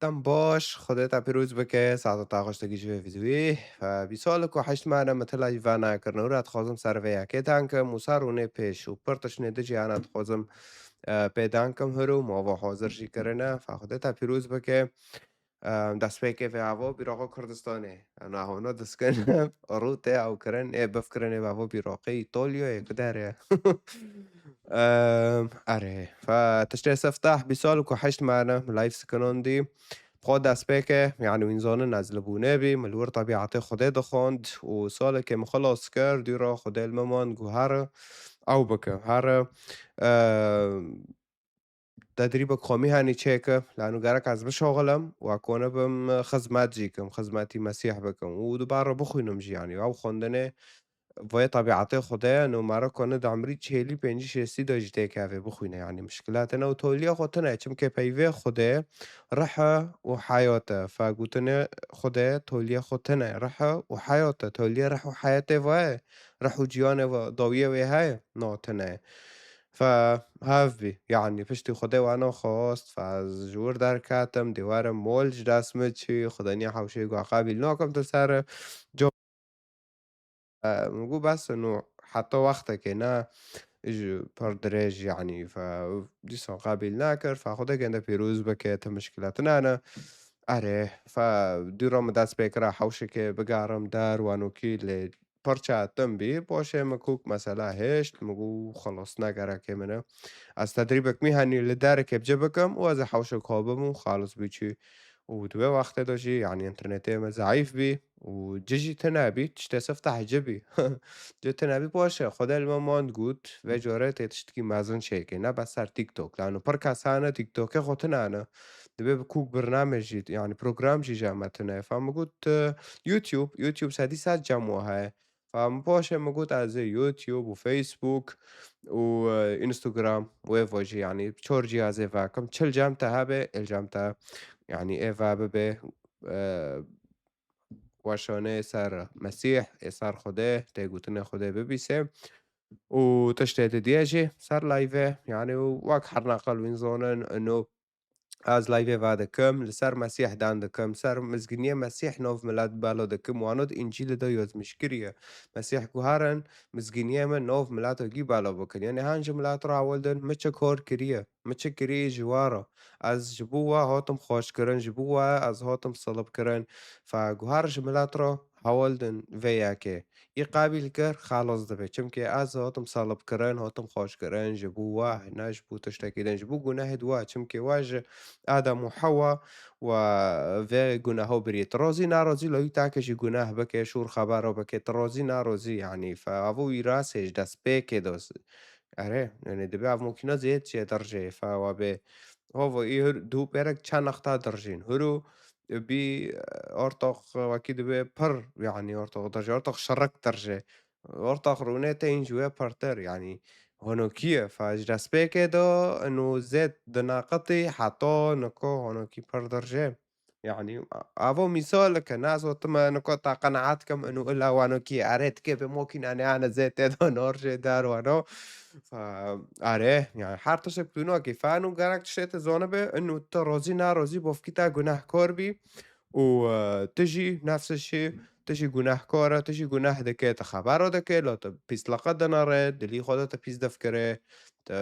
تم باش خودت پیروز بکه ساعت تاقشتگی جوی ویدیویی و بیسالک و حشت معنی مثل ایوانا کرنورات خوزم سرویا که تانکم و سارونه پیش و پرتش ندجی آنات خوزم پیدانکم هرو مواوا حاضر شی کرنه فخودت پیروز بکه دست پیکه و هوا بیراقا کردستانه انا هونا دسکن روته او کرن بفکرنه و هوا بیراقی ایطالیا کداره اره فتشتري سفتح بيسألك وحشت معنا لايف سكنون دي بخود اسبيكه يعني وين زانه نزل بونابي ملور طبيعتي خدي دخوند وسالك مخلص كار ديرا خدي الممان جوهرة او بكه هره تدريبك خامي هاني تشيكه لأنه جارك عز بشغلم وأكون بم خدمات جيكم خدماتي مسيح بكم ودبارة بخوينم جي يعني أو خندنه وهي طبيعتي خدایا انه مرا کنه دامری چهلی پنجی شستی داشته که بخوینه يعني مشكلاتنا وتوليا خدتنا چم که پیوه خوده رحى وحياته فقلتنا خوده توليا خدتنا رحى وحياته توليا رح وحياته وهاي رح وجيانه وضوية وهاي نوتنا فهاف بي يعني پشتی خوده وانا خواست فاز جور در کاتم دیوارم مولج دستمت چی خداني حوشي قابل ناكم تساره موجود بس إنه حتى وقتك هنا بردريج يعني فدي قابل ناكر فخدا گنده پیروز بکه تا مشکلاتنا أنا آره فديرم دست بکره حوشه که بگارم در وانوکی ل پرچه تم بی باشه مكوك مسألة هشت مگو خلاص نگره که منه از تدریبک میهنی لدارك بجبكم وإذا حوشك هابم وخالص بيجي ودوي وقت داشي يعني إنترنتي ما ضعيف بي وجيجي تنابي تفتح جبي جو تنابي باشه خدا المامان قوت و جاره تشتكي مازن شيكي نه بس سر تيك توك لأنه بركاسانة تيك توك خدنا أنا دبي بكوك برنامج يعني بروجرام جي جامعتنا فما قلت يوتيوب سادي سات جاموها فباشه ما قلت از يوتيوب وفيسبوك وإنستغرام ويفوجي يعني بتشورجي هذا فاكم تشل جامتا هابي الجامتا يعني إيفا ببي واشانه سر مسيح سر خداه تيقوتنا خداه ببيسه وتشتيت ديجي سر لايفه يعني واك حرنا قل وين زونن انه از لایو و دکم لسر مسیح دان دکم سر مزگنیه مسیح نوف ملاد بالا دکم وانود انجیل دا یوز مشکریه مسیح گوهرن مزگنیه من نوف ملاد گی بالا بکن یعنی هنج ملاد را ولدن مچه کور کریه مچه کریه جوارا از جبوه هاتم خوش کرن جبوه از هاتم صلب کرن فگوهر جملات را هولدن ویا که ای قابل کر خلاص دبه چمکه از هاتم صلب کرن هاتم خوش کرن جبوه نجبو تشتکیدن جبو گناه دوا چمکه واجه آدم وحواء وفي جناهو بريت رازي نارازي لو تاكشي جناه بك شور خبره بك ترازي نارازي يعني فأبو يراسج داس بيك دوس آره يعني دبي ممكن زيت شي درجة فوابي هو إيه دو بيرك كان أخطاء درجين هرو بي أرتق وأكيد بي بر يعني أرتق درجة أرتق شرك درجة أرتق رونيتين جوا برتر يعني هونوكية فجرسبه كده إنه زيت دناقتي حتى نكو هونوكي بر درجة يعني أبو مثال كناس وتما نكو تا قناعاتكم إنه إلا وانوكي أريد كيف ممكن أنا زيت ده نورج دار وانو آره يعني هر تشک دونه که فانو گرک تشت زانبه انه ترازي نارازي بوفكيتا گناهكار بي وتجي نفس الشيء تجي گناهكارة تجي گناه دكي تخبره دكي لا بيس لقد دناره دلي خدا تبيس دفكره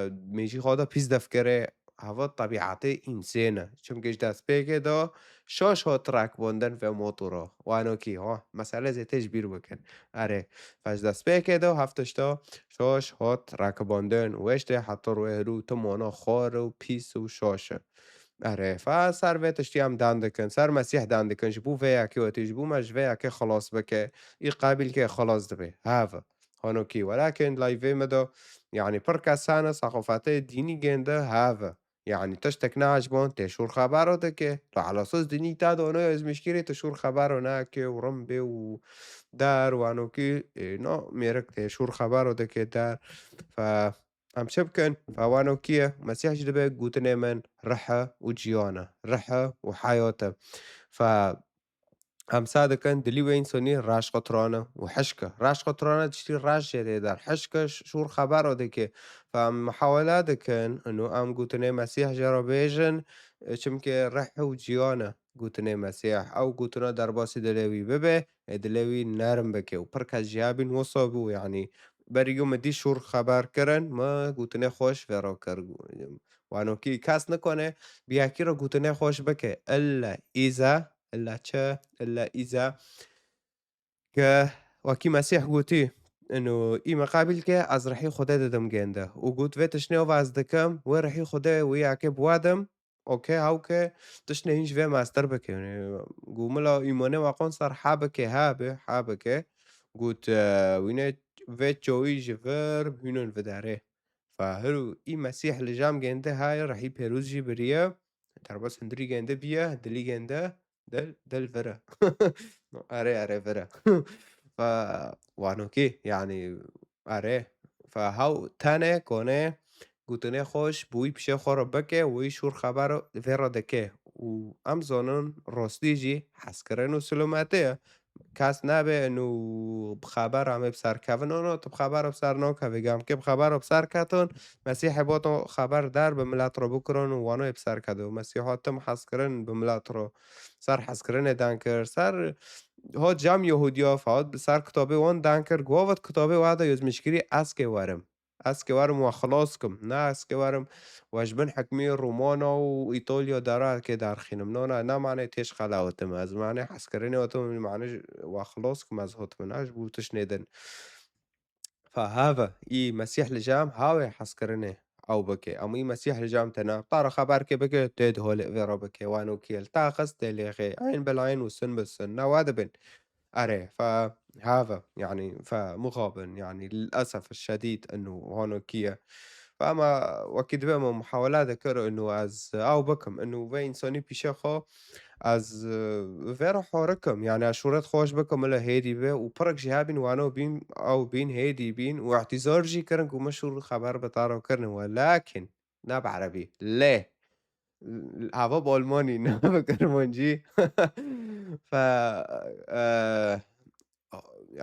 ميجي خدا بيس دفكره هوا طبيعتي إنسانة چونكش دست بيكي دا شاش هات راكباندن في موتورا وانو كي ها مسألة زي تجبير بكن آره فاش دست بيكي دا هفتش دا شاش هات راكباندن وشته حتى روی رو تمانا خار و پیس و شاشه آره فسر و تشتی هم دنده کن سر مسیح دنده کن جبو ویا که و تجبو مج ویا که خلاص بکه ای قابل که خلاص دبه هاوه هانو کی ولكن لايفي مدى يعني بركة سنة ثقافات ديني جنده هاوه يعني تشتك ناجبون تشور خبرو دكه على اساس ديني تادو انا از مشكلة تشور خبرو ناكي ورمبي ودار وانوكي نو ميرك تشور خبرو دكه دار فأم شبكن فوانو كيه مسيح جدبه قوتني من رحى وجيانة رحى وحياته ف هم صادقًا دلي وين سوني راش قطرانة وحشكة، راش قطرانة تشتي راش جديدة حشكة شور خبره ديكي فمحاولاتكن إنه قوتني مسيح جرى بيجن چونکە ڕەح و جیانە گوتنێ مەسیح ئەو گوتنە دەرباسی دلێوی ببێ دلێوی نەرم بکێ و پڕ کەس جیابین وەسە بوو یعنی بەریگە دی شوور خەبارکردن مە گوتنێ خۆش فێڕۆکرد وانۆکی کەس نکنێ بیاکیرە گوتنێ خۆش بکێ ئللا ئیزا ئللا چە ئللا ئیزا کە وەکی مەسیح گوتی إنه مقابل که از رحی خدا دادم گنده و گوت و تشنه و از دکم و رحی خدا و یا که بوادم اوکی هاو که تشنه هیچ و ماستر بکنه گوملا ایمانه واقعا صار حابه حابه گوت وینه و جوی جفر هنون و داره فهرو مسیح لجام گنده های رحی پیروز جی بریه در بس هندری گنده بیه دلی گنده دل فره اره فره ف وانوکی يعني آره فهاو تنه کنه گوتنه خوش بوی پیش خورا بکه وی شور خبر ویرا دکه و ام زانن راستی جی حس کرن و سلومته کس نبه انو بخبر همه بسر کون اونو تو بخبر بسر ناکه بگم که بخبر بسر کتون مسیح با خبر در به ملت رو بکرن و وانو بسر کده و مسیحاتم حس کرن به ملت رو سر حس کرن دنکر سر ها جمع یهودیا فقط سر کتابه وان دنکر گوات کتابه وعده یز مشکری از که ورم و خلاص کم نه از که ورم واجبن حکمی رومانا و ایتالیا داره که در خینم نه معنی تیش خلاوتم از معنی حس کرنی وتم معنی و خلاص کم از هاتمناش بوتش ندن فهذا مسيح لجام هاوي حسكرني أو بكي أم مسيح لجام تنا طار خبر كي بكي تيد هول فيرا بكي وانو كيل تاخس تليخي عين بالعين والسن بالسن نوادبن أري فهذا يعني فمغابن يعني للأسف الشديد إنه هونوكية فأما وأكيد بما محاولات ذكر إنه از أو بكم إنه في إنساني بيشخو از وێرە حۆرەکەم یان عاشورەت خۆش بکەم لە هێدی بێ و پڕک ژی هابین وانەوە بین ئەو بین هێدی بین و احتیزۆرژی کردن و مەشهور خبر بەتاڕەوەکردنەوە لاکن نا بعربی لێ هاوا بۆلمانی نابکەرمەنجی ف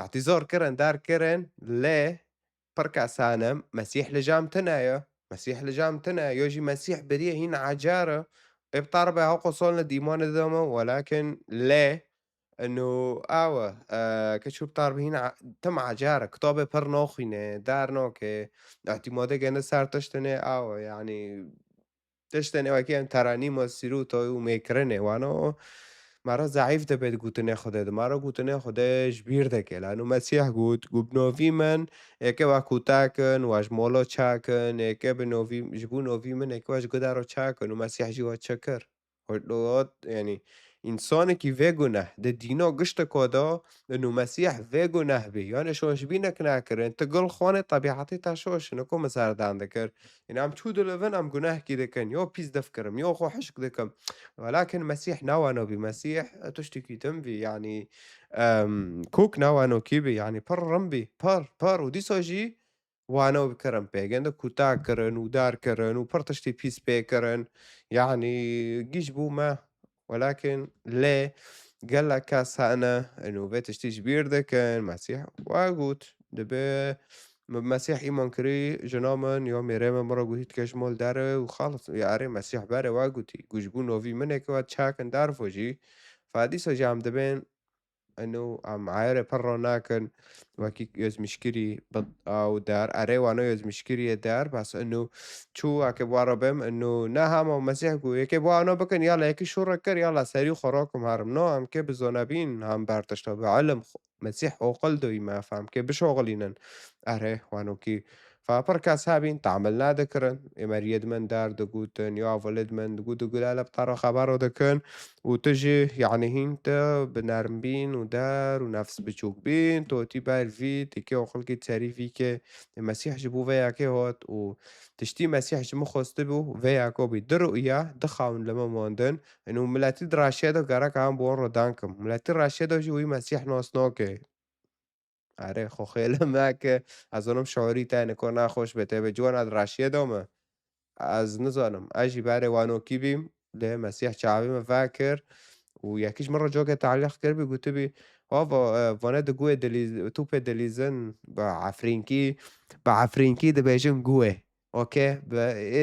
احتیزۆر کردن دارکردن لێ پڕ کەسانم مەسیح لە جام تنایە مسيح لجام تنا يوجي مسيح بريه هنا عجارة ابطار بها قصولنا ديمون دمه ولكن ليه إنه كشوف طار هنا تم عجارة كتابة پر ناخينه در ناكه اعتماده جنة سر تشتنه يعني تشتنه وكي تراني ما سيرو تايو ميكرنه وانا مرا ضعیف دەبێت گوتنێ خودێ دەمارە گوتنێ خودش بیر دەکێت لەنو مەسیح گوت گوبنۆڤی من ئێکە وا کوتاکن واش مۆڵۆ چاکن ئێکە بنۆڤی ji بوو نۆڤی من ێکە واش گدارۆ چاکن و مەسیحجی وا چە کرد ینی ئینسانێکی vê guneh di dîna gişteka da û mesîh vê guneh bê yani şoşbînek nakirin tu gul xwanê tebîhetê te şoşin ku min serdan dikir yani em çû dilivin em gunehkî dikin ya pîs difkirim ya xwe hişk dikim ولكن مسيح نوانو بمسيح تشتكي تنبي يعني كوك نوانو كيبي يعني بر رمبي بر ودي سوجي وانو بكرم بيجن كوتا كرن ودار كرن وبر تشتي بيس بيكرن يعني جيش بو ما ولكن ليه قال لك أنا إنه بيت تشتيش بيردكن مسيح واجوت دبي مسيح إيمان كري جنامن يا ميرام مرة قلت كشمال داره وخلص يا عري مسيح بره واجوتي جوجبون وفي منك وتشاكن دار فوجي فهدي سجام دبين إنه عارف برا ناكن وكي يز مشكري أو دار أري وأنا يز مشكري دار بس إنه شو أكيد وربهم إنه نهم ومسيح جو يكيد وأنا بكن يلا يكي شو ركر يلا سريع خراكم هرم نو هم كي بزنابين هم برتشتا بعلم مسيح وقل دوي ما فهم كي بشغلينن أري وأنا كي فبركاس هابين تعمل نادكرن إمريد من دار دقوتن يا ولد من دقوت قلالة بطرا خبرو دكن وتجي يعني هنت بنرمبين ودار ونفس بتشوكبين توتي بارفي تكي وخلقي تعريفي كي المسيح جبو فيا كي هوت وتشتي مسيح جمو خوستبو فيا كو بيدرو إياه دخاون لما موندن إنه ملاتي دراشيدو قراك عم بون ردانكم ملاتي راشيدو جوي مسيح نوسنوكي آره خب خیلی که از اونم شعوری تا نکو نخوش بته به جوان از رشیه دامه از نزانم اجی بره وانوکی بیم ده مسیح چاویم فکر و یکیش مرة جا که تعلیق کرد بی گوته بی وانه ده گوه توپ دلیزن با عفرینکی ده بیجن گوه أوكي،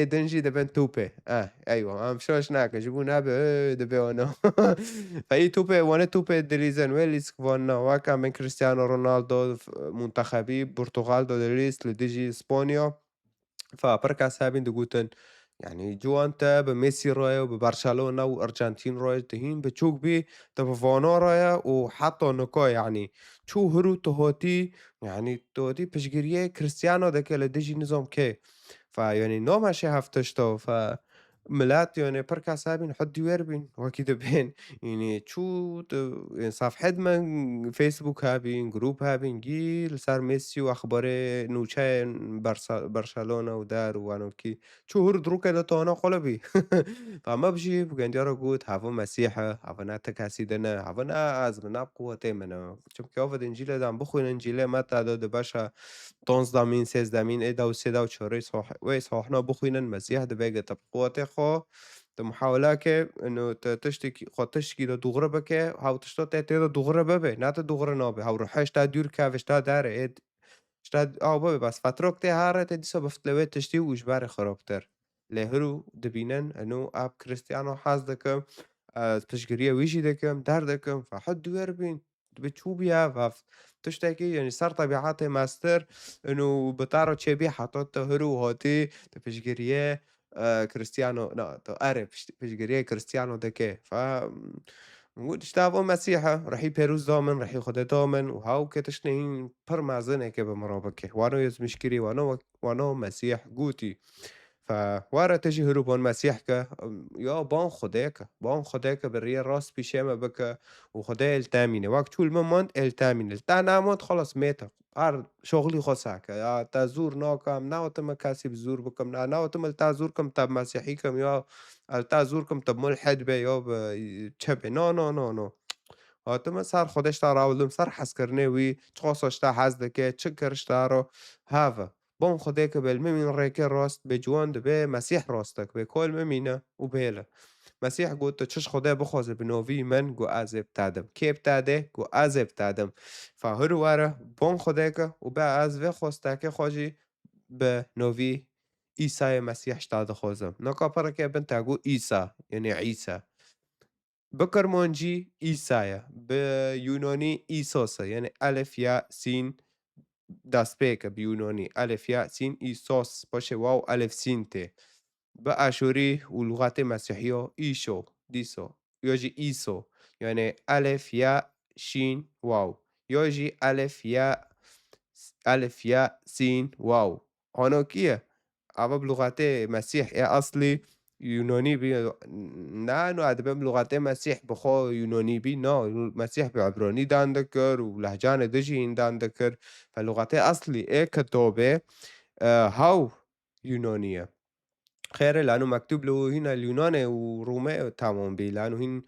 دنجي دبن توبة، أيوه، مشوش ناكا جيبونا دبي ونو فإي توبة وانا توبة دريزن ويليس كوانا واكا من كريستيانو رونالدو منتخبي برتغال دو دريس لديجي إسبانيا فبركة سابين دقوتن يعني جو أنت بميسي رايا وببرشلونة وأرجنتين رايا تهين بتشوك بي تبفانو رايا وحتى نكا يعني شو هرو تهاتي يعني تهاتي بشجريه كريستيانو دكي لديجي نظام كي فيعني نو ماشي هفتشتو ملات يعني بركة سابين حد يوربين وكده بين يعني شو يعني صفحة من فيسبوك هابين جروب هابين جيل صار ميسي وأخبار نوچه برشلونة ودار وانوكي شو هر دروك إلى تانا قلبي فما بجي بجندي رجود هذا مسيحة هذا نتكاسيدنا هذا از من قوة منا چون که آفد انجیل دام بخوین انجیل ما تعداد باشا 15 مين 16 مين إدا و3 و4 صح ويصححنا بخوينا المسيح دبيجة طب قوة خو محاولة إنه تشتكي خو تشتكي دغربك هاو تشتت تيدا دغربة به نات دغرة نابه هاو روحش تا دور كافش تا داره إد شتاد بابي بس فترك تي هارة تدي سو بفتلويت تشتي وجبار خرابتر لهرو دبينن إنه أب كريستيانو حاز دكم تشجيرية ويجي دكم دار دكم فحد ويربين بتشوبيا تشتكي يعني صار طبيعته ماستر إنه بتعرف تشبيه حطته هرو هاتي تشجيرية كريستيانو لا أعرف تشجيرية كريستيانو دكه نقول اشتغل مسيحا رحي بيروز دامن رحي خدا دامن وهاو كتشنهين پر معزنه که بمرابكه وانو يز مشكري وانو مسيح قوتي فوارا تجي هروبون مسيحك يا بان خداك بالريا راس بيشيما بك وخدا التامينه وقت طول ما مانت التامينه تا ناموت خلاص ميتا هر شغلي خاصك يا تزور ناكم ناوتم كاسب زور بكم ناوتم التازوركم تب مسيحيكم يا التازوركم تب ملحد بي يا تشبه نو هاتم سر خودش تا راولم سر حس کرنه وی چخواستش تا حز دکه چه کرش تا رو هاوه بون خدا که بل ممین ریکه راست به جوان به مسیح راستک به کل ممینه و بیله مسیح گفت چش خدا بخوازه به نوی من گو عذب تادم کی ابتاده گو عذب تادم فهر واره بون خدا که و به از و خواسته که خواجی به نوی عیسی مسیح شتاد خوزم نکا پره که بنت گو عیسی یعنی عیسی بكرمانجي إيسايا بيوناني إيسوسا يعني ألف ياء سين داسبيكا بيوناني ألف ياء سين إيسوس باشه واو ألف سين ت بأشوري ولغات مسيحية إيشو ديسو يجي إيسو يعني ألف ياء شين واو يجي ألف ياء سين واو هونو كيه أبا بلغات مسيح يا أصلي يوناني بي نه إنه أدبي بلغات مسيح بخو يوناني بي نه مسيح بعبراني دان دكر ولهجان دجي دان دكر فلغات أصلي إيه كتابة هاو يونانية خير لأنه مكتوب له هنا اليوناني ورومي تمام بي لأنه هن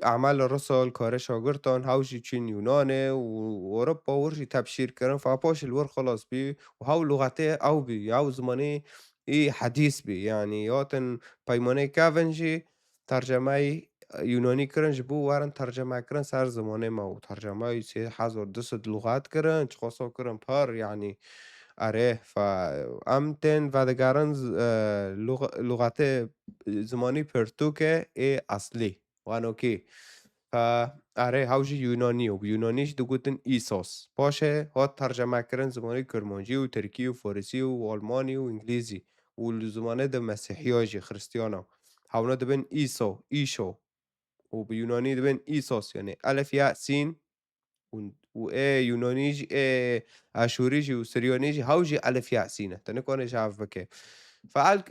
أعمال الرسل کار شاگردان هاوشی چین یونانه و اروپا ورشی تبشیر کردن فپاش الور خلاص بی و هاو لغته او بی هاو زمانه ای حدیث بی يعني ياتن پیمانه کافنجی ترجمه یونانی کرن جبو وارن ترجمه کرن سر زمانه ما و ترجمه 3200 لغات کرن چخواستو کرن پر يعني آره فأمتن ودگران لغت زمانی پرتوکه ای اصلی وانوکی آره هاوجی یونانی و یونانیش دگوتن ایسوس باشه ها ترجمه کردن زمانی کرمانجی و ترکی و فارسی و آلمانی و انگلیزی و زمانه ده مسیحی هاجی خريستيانا هاونا دبن ایشو و بيوناني دبن ایسوس یعنی الف یاء سین وإيه يونانيجي إيه آشوريجي وسريونيجي هاوجي ألف ياء سينة تنكون شاف بكي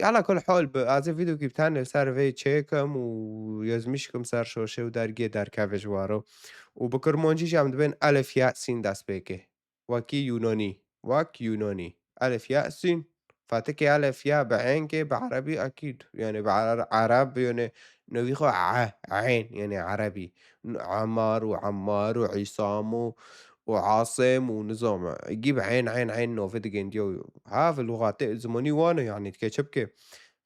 على كل حال از فيديو که بتانه سر وی چیکم و یزمیشکم سر شوشه و درگی در کفش وارو و بکرمانجیش هم دبین الف یاء سین دست بکه وکی یونانی الف یاء سین فتكي ألف ياء بعين كي بعربي أكيد يعني بعرب يعني نويخو عين يعني عربي عمر وعمار وعصام وعاصم ونظام يجيب عين نوفيت جنديو هاف اللغات زماني وانا يعني تكتشبكي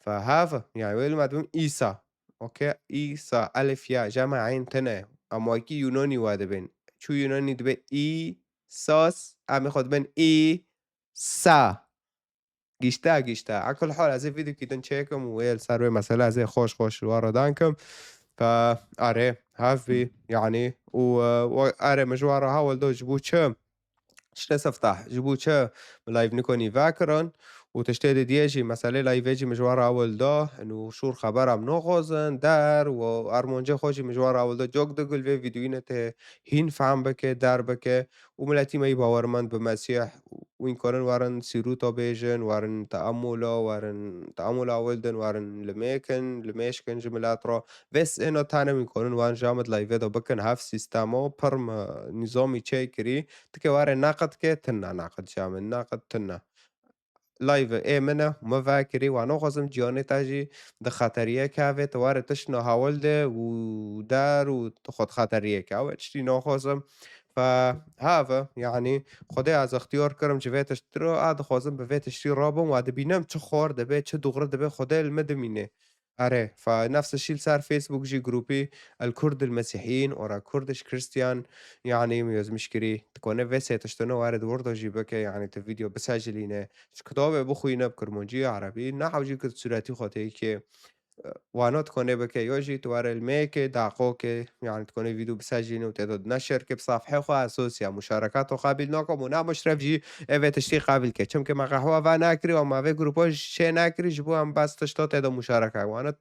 فهاف يعني ويل ما تقول إيسا أوكي إيسا ألف ياء جمع عين تنا أما كي يوناني وادبين شو يوناني دبي إي ساس أمي خد بين إي سا گیشتە على كل حال از الفيديو كده تشيكم ويل صار وي مسألة زي خوش ورا دانكم فآره هافي يعني وآره مجوارا هاول دو جبوتشم شتسفتح جبوتشا لايف نيكوني فاكرن وتشتري ديجي مسألة لايفيجي مجوار أول ده إنه شور خبر am نخوزن در و أرمونجا خوشي مجوار أول ده جوك دقل في فيديوهين ته هين فهم بكه در بكه وملاتي ما يباورمند بمسيح وين كورن وارن سيروتا بيجن وارن تأمل أول دن وارن لميشكن جملات را بس إنه تانا من كورن وان جامد لايفي ده بكن هاف سيستمو برم نظامي تشي كري تكي واري ناقد كي تنا ناقد شامل ناقد تنا لايف آمنة وما فاكري وأنا خازم جياني تاجي ده خطرية كافي تواري تشنا هاولده ودار وتخد خطرية كاوي تشتي ناخازم فهذا يعني خدای از اختیار کردم چه ویتش ترو عاد خوازم به ویتش تی رابم و ببینم چه خور دبه چه دغره دبه خدای المدمینه آره فنفس الشيء اللي صار فيسبوك جي جروبي الكرد المسيحيين ورا كردش كريستيان يعني ميوز مشكري تكون فيسي تشتنو وارد وردو جيبك يعني تفيديو بسجلينه كتابة بخوينه بكرمونجي عربي نحو جي كت سوراتي خوتي كي وأنا تكوني بكي يوجي تواري الميكي دعقوكي يعني تكوني فيديو بسجلينه وتعدد نشر كي بصفحة خو أسوسيا مشاركات وقابل ناكم ونا مشرف جي إيه تشتي قابل كي چم كي ما قهوة ناكري وما في جروباج شي ناكري جبو هم بس تشتو تعدد مشاركة وانا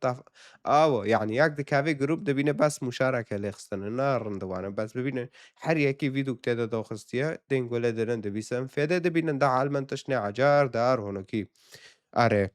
يعني ياك دي كافي جروب دبينه بس مشاركة لخستن النار رندوانا بس ببينن هر يكي فيديو تعدد داخستيا دين ولا درن دبيسن فيدا دبينن دا عالمن تشني عجار دار هونكي آره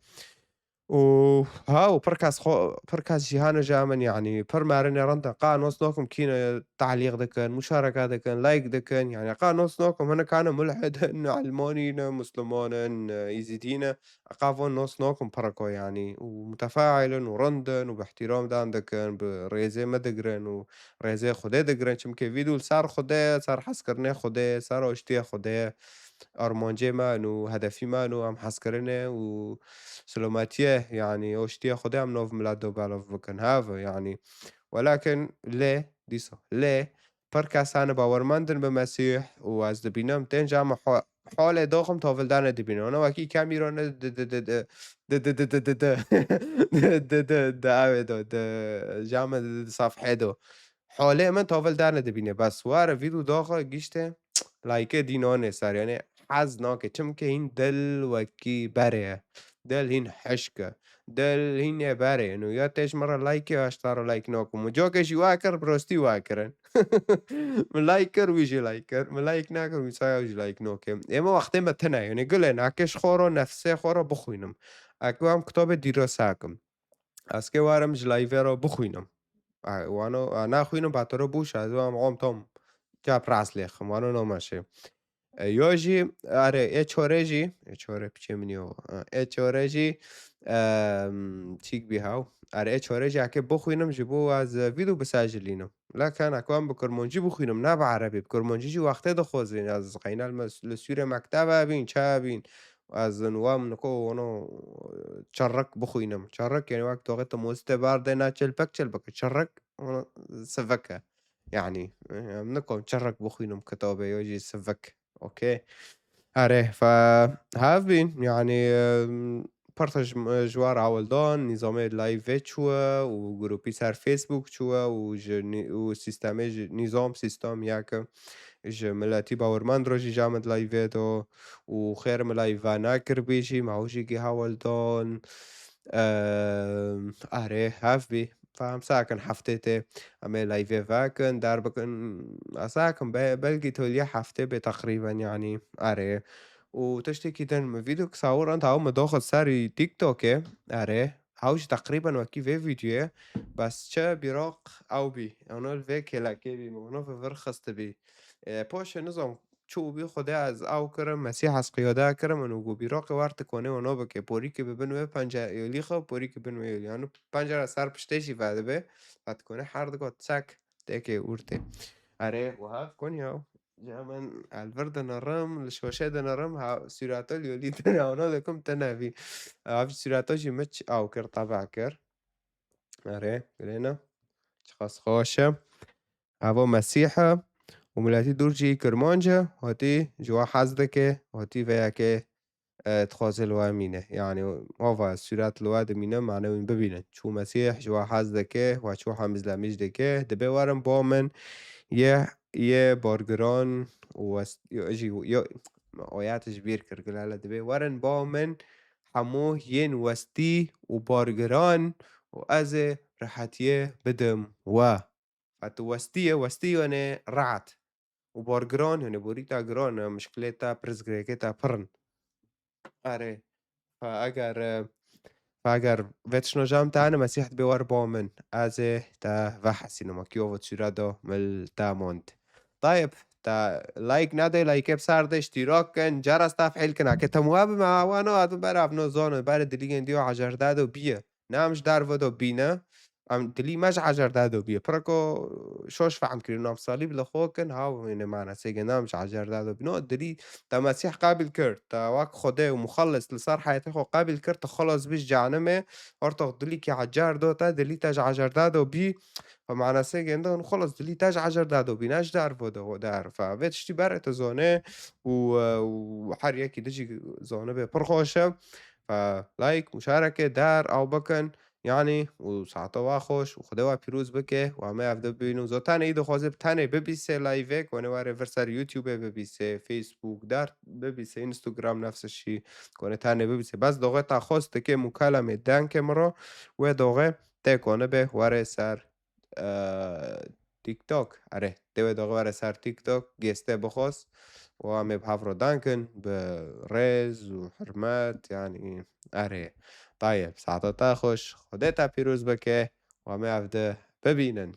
وها وبركاز جيهان جامن يعني برمارن رندا قا نص نوكم كينا تعليق دكن مشاركة دكن لايك دكن يعني قا نص نوكم هنا كان ملحد علمانيين مسلمانين يزيدين قافون نص نوكم بركو يعني ومتفاعل ورندن وباحترام دان دكن بريزي مدقرن وريزي خدي دقرن چمكي فيديو صار خدي صار حسكرني خدي صار اشتيا خدي أرمانجي مان وهدفي مان وهم حسكرنه وسلامتيه يعني واشتيا خدي هم نوف ميلاد وبالوف بكن هذا يعني ولكن ليه ديسا ليه بركاس أنا باورمندن بمسيح وأز دبينم تنجا حال داخم تافل دانه دبينه أنا وكي كاميرون د د د د د د د د د د د د اوه دو د جامع صفحه دو حاله من تافل دانه دبينه بس واره فيديو داخل گیشته لایک دینانه سر یعنی حەزناکە چمکە هین دڵ وەکی بەرەیە دڵ هین حشکە دڵ هینێ بەرێن و یا تێش مەڕە لایکی هەشتا لایک ناکەم و جۆکێکی وا کرد برۆستی وا کردن من لایک کرد ویژی لایک کرد من لایک ناکرد ویسایژی لایک ناکەم ئێمە وەختێ مە تەنە یعنی گڵێ ناکەش خۆڕۆ نەفسێ خۆڕە بخوینم ئەکو ئەم کتۆبێ دیرۆ ساکم ئەسکێ وارم ji layvêro bixwînim wano naxwînim batiro bûş ez am om tom ca pras lêxim wano namaşê يو جي آره اچوره جي اچوره بچه منيو اچوره جي تيك بيهاو آره اچوره جي اكي بخوينم جبو از فيديو بساجلينم لكن اكوان بكرمانجي بخوينم نه بعربي بكرمانجي جي وقته دخوزين از قينا لسورة مكتبه بين چا بين از نوام نكو ونو چرك بخوينم چرك يعني وقت وقت موسته بارده نا چلبك چلبك چرك سفكه يعني نكو چرك بخوينم كتابه يوجي سفك أوكي. آره فهاف بين يعني بارتاج جوار عوالدان نظامي لايف چوه و گروپی سر فيسبوك چوه و سيستمي نظام سيستم ياك ج ملاتي باورمند رو جي جامد لايفيتو وخير ملايفا ناكر بيجي معوجي جي هاولدان آره هاف بي فهم ساكن حفتته أما لايفي فاكن داربكن ساكن بلقي تولي حفته تقريبا يعني آره وتشتكي دن فيديو صور أنت هم داخل ساري تيك توك آره هاوش تقريبا وكي في فيديو بس چه براق أو بي أنا الفيك لكي بي منو في فرخص تبي باش نظام چوو بی خودی از او کرم مسیح از قیاده کرم و نگو بیراق وارت کنه و نو بکه پوری که ببنوه پنجه یولی خواه پوری که بنوه یولی یعنی پنجه را سر پشتشی فده به فد کنه هر دگاه تسک تیکه اورته اره و هاف کن یاو جامن الورد نرم الشوشه نرم ها سيراتو اليولي تنا اونا دكم تنا في هاف سيراتو جي متش او كر طبع كر اره قلنا شخص خوشه هوا مسيحه وملاتي دورجي كرمانجا هاتي جوا حزدك هاتي وياك تخاذل وامينة، يعني هاڤا سورات الوا دمينة معنويين ببينن شو مسيح جوا حاز دكي وشو حامز لميش دكي دبي ورم بومن يه بارگران يجي آيات جبير كرجلالة دبي ورن بومن حموه ين وستي وبارگران وأز رحتيه بدم وستي يعني رعت وبارگران يعني بوريتا جران مشكلتها برزجريكتا برن آره فأجر فأجر vetšno žam tane مسيح بور بومن أزي تا وحسي نما كيوفو تشيرادو مل تا مونت طيب تا لايك نادي لايك بسار ده اشتراك كن جرس تفعيل كنا كتمواب مع وانا برا ابنو زانو بار دليген ديو عجر دادو بيه نامش دار ودو بينا ام دلي مش عجر دادو بيه بركو شوش فهم كريم نام صليب لخوكن هاو من معنا سيجي نامش عجر دادو بنو دلي تا مسيح قابل كرت تا واك خده ومخلص لصار حياته خو قابل كرت خلص بيش جهنمه هرتو دلي كي عجر دو تا دلي تاج عجر دادو بي فمعناسه گندون خلص دلی تاج عجر دادو بیناش در بوده و در فویتشتی برات زانه و هر یکی دجی زانه به پرخوشه فلايك مشاركة دار أو بكن يعني وساعتها خوش وخدوا بيروز بكي وما يفضل بينو زوتاني إيدو خوازب تاني ببيسي لايفك وانا واري فرسار يوتيوب ببيسي فيسبوك دار ببيسي انستغرام نفس الشي كونه تاني ببيسي بس دوغه تا خوست كي مكالمة دان كمرو ودوغه تكونه به واري سر تيك توك آره دوی دوباره سر تيك توك گسته بخواست و همه بحفر دانكن برز وحرمات يعني آره طيب ساعتا خوش خودتا پیروز بکه و همه افده ببینن